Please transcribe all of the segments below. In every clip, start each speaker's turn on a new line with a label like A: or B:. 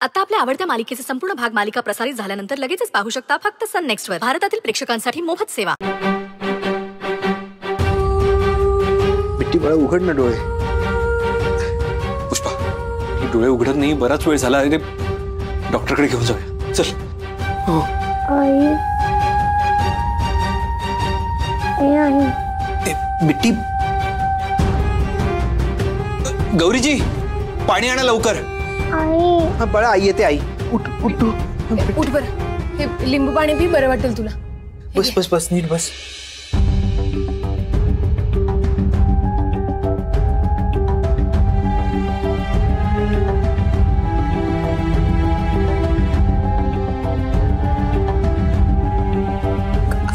A: आता आपल्या आवडत्या मालिकेचे संपूर्ण भाग मालिका प्रसारित झाल्यानंतर लगेचच पाहू शकता फक्त सन नेक्स्ट वर। भारतातील प्रेक्षकांसाठी मोफत सेवा।
B: बिट्टी बाळा उघड ना डोळे। पुष्पा डोळे उघडत नाही, बराच वेळ झाला। अरे डॉक्टरकडे घेऊन जाऊया चल। हो
C: आई
B: बिट्टी गौरीजी पाणी आणा लवकर।
C: आई
B: हा बाळा आई येते। आई उठ उठ
D: उठ बर, हे लिंबू पाणी पी, बरं वाटेल तुला।
B: बस बस बस नीट बस।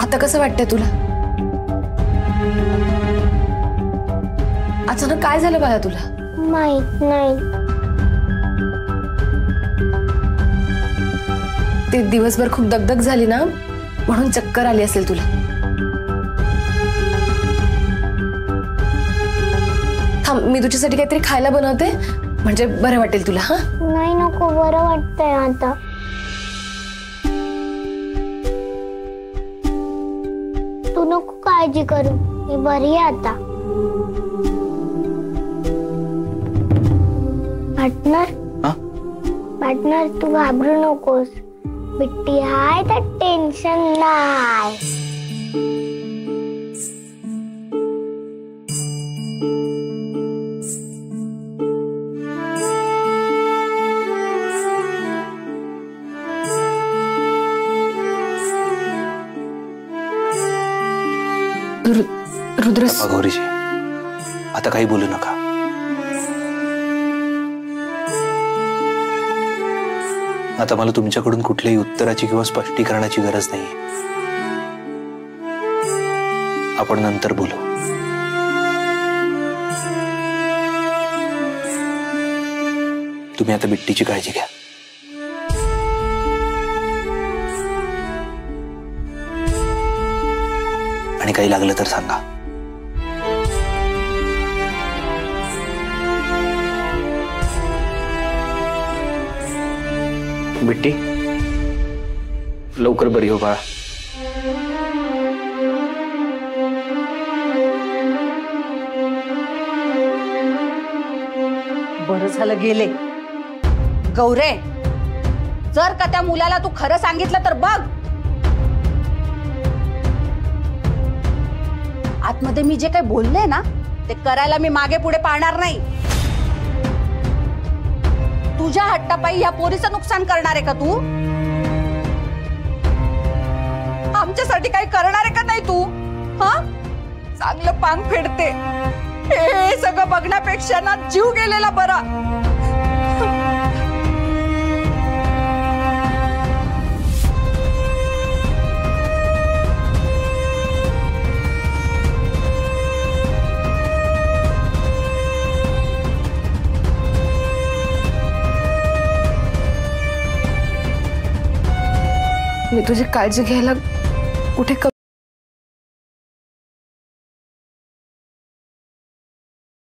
D: आता कसं वाटतंय तुला? अचानक काय झालं बाळा तुला?
C: माहित नाही।
D: ते दिवसभर खूप दगदग झाली ना, म्हणून चक्कर आली असेल तुला। थांब, मी तुझ्यासाठी काहीतरी खायला बनवते, म्हणजे बरं वाटेल तुला। हा
C: नाही नको, बरं वाटतंय आता। तू नको काळजी करू, मी बरी आहे आता। पार्टनर पार्टनर तू घाबरू नकोस, बिट्टी हाय तर टेन्शन नाही।
D: रुद्र
B: गौरीजी आता काही बोलू नका। आता मला तुमच्याकडून कुठल्याही उत्तराची किंवा स्पष्टीकरणाची गरज नाही। आपण नंतर बोलू। तुम्ही आता बिट्टीची काळजी घ्या। आणि काही लागलं तर सांगा। बिट्टी लवकर बरी हो बाळा।
E: बरं झालं गेले। गौरे, जर का त्या मुलाला तू खरं सांगितलं तर बघ, आतमध्ये मी जे काही बोलले ना ते करायला मी मागे पुढे पाहणार नाही। तुझ्या हट्टापायी या पोरीचं नुकसान करणार आहे का तू? आमच्यासाठी काही करणार आहे का नाही तू? हा चांगलं पांग फेडते, हे सगळं बघण्यापेक्षा ना जीव गेलेला बरा।
D: मी तुझी काळजी घ्यायला कुठे